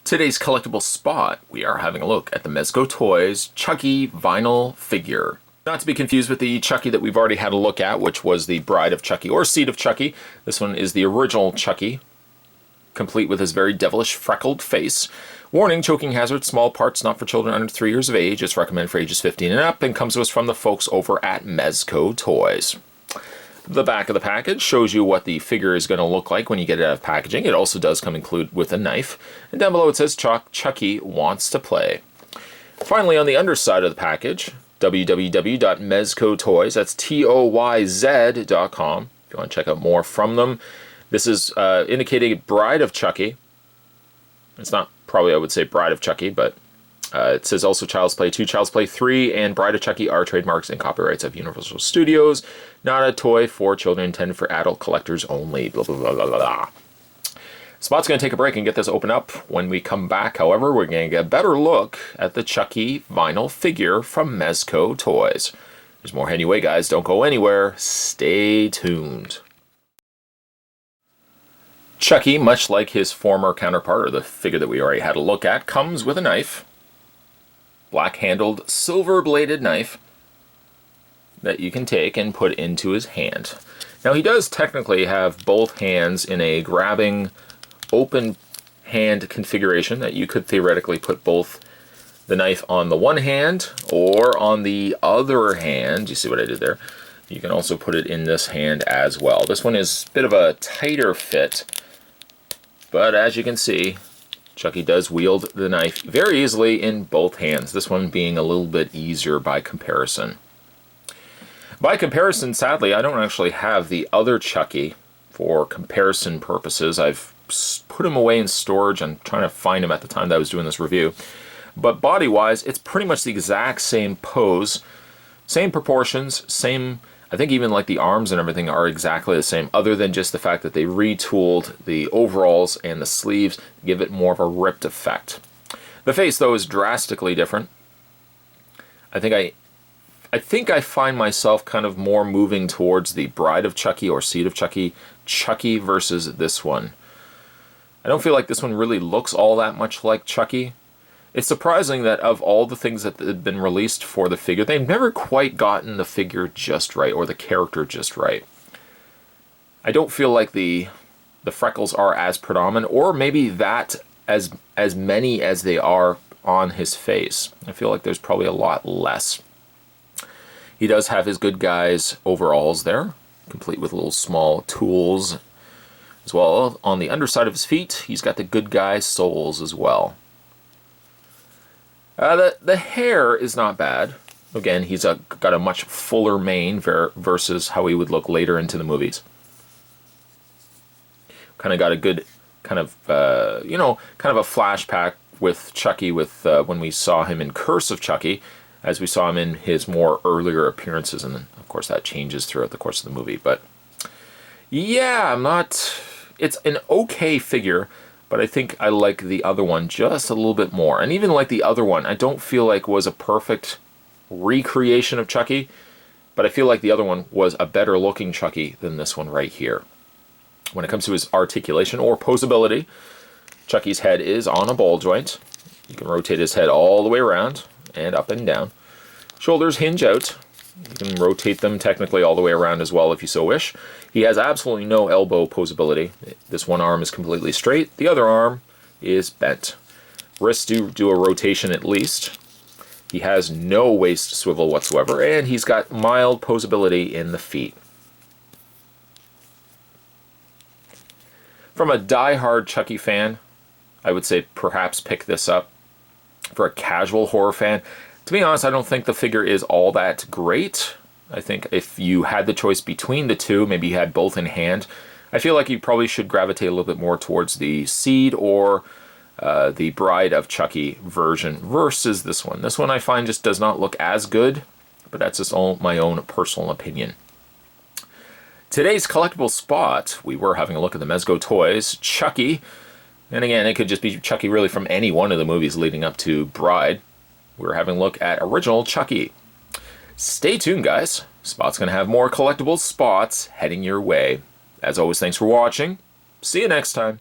Today's collectible spot, we are having a look at the Mezco Toyz Chucky vinyl figure. Not to be confused with the Chucky that we've already had a look at, which was the Bride of Chucky or Seed of Chucky. This one is the original Chucky, complete with his very devilish freckled face. Warning, choking hazard, small parts not for children under 3 years of age. It's recommended for ages 15 and up, and comes to us from the folks over at Mezco Toyz. The back of the package shows you what the figure is going to look like when you get it out of packaging. It also does come included with a knife. And down below it says Chucky wants to play. Finally, on the underside of the package, www.mezcotoyz, that's Toyz.com, if you want to check out more from them. This is indicating Bride of Chucky. It's not probably, I would say, Bride of Chucky, but it says also Child's Play 2, Child's Play 3, and Bride of Chucky are trademarks and copyrights of Universal Studios. Not a toy for children, intended for adult collectors only. Blah, blah, blah, blah, blah. Spot's going to take a break and get this open up. When we come back, however, we're going to get a better look at the Chucky vinyl figure from Mezco Toyz. There's more heading away, guys. Don't go anywhere. Stay tuned. Chucky, much like his former counterpart, or the figure that we already had a look at, comes with a knife. Black-handled, silver-bladed knife that you can take and put into his hand. Now, he does technically have both hands in a grabbing, open hand configuration that you could theoretically put both the knife on the one hand or on the other hand. You see what I did there? You can also put it in this hand as well. This one is a bit of a tighter fit, but as you can see, Chucky does wield the knife very easily in both hands, this one being a little bit easier by comparison. By comparison, sadly, I don't actually have the other Chucky for comparison purposes. I've put him away in storage. I'm trying to find him at the time that I was doing this review. But body-wise, it's pretty much the exact same pose, same proportions, same... I think even like the arms and everything are exactly the same, other than just the fact that they retooled the overalls and the sleeves to give it more of a ripped effect. The face, though, is drastically different. I think I find myself kind of more moving towards the Bride of Chucky or Seed of Chucky, Chucky versus this one. I don't feel like this one really looks all that much like Chucky. It's surprising that of all the things that have been released for the figure, they've never quite gotten the figure just right, or the character just right. I don't feel like the freckles are as predominant, or maybe that as many as they are on his face. I feel like there's probably a lot less. He does have his good guy's overalls there, complete with little small tools as well. On the underside of his feet, he's got the good guy soles as well. The hair is not bad. Again, he's got a much fuller mane versus how he would look later into the movies. Kind of got a good kind of, kind of a flashback with Chucky with when we saw him in Curse of Chucky, as we saw him in his more earlier appearances. And then, of course, that changes throughout the course of the movie. But yeah, it's an okay figure. But I think I like the other one just a little bit more. And even like the other one, I don't feel like was a perfect recreation of Chucky, but I feel like the other one was a better looking Chucky than this one right here. When it comes to his articulation or poseability, Chucky's head is on a ball joint. You can rotate his head all the way around and up and down. Shoulders hinge out. You can rotate them technically all the way around as well if you so wish. He has absolutely no elbow poseability. This one arm is completely straight. The other arm is bent. Wrists do a rotation at least. He has no waist swivel whatsoever, and he's got mild poseability in the feet. From a die-hard Chucky fan, I would say perhaps pick this up. For a casual horror fan, to be honest, I don't think the figure is all that great. I think if you had the choice between the two, maybe you had both in hand, I feel like you probably should gravitate a little bit more towards the Seed or the Bride of Chucky version versus this one. This one I find just does not look as good, but that's just my own personal opinion. Today's collectible spot, we were having a look at the Mezco Toyz Chucky. And again, it could just be Chucky really from any one of the movies leading up to Bride. We're having a look at original Chucky. Stay tuned, guys. Spot's going to have more collectible spots heading your way. As always, thanks for watching. See you next time.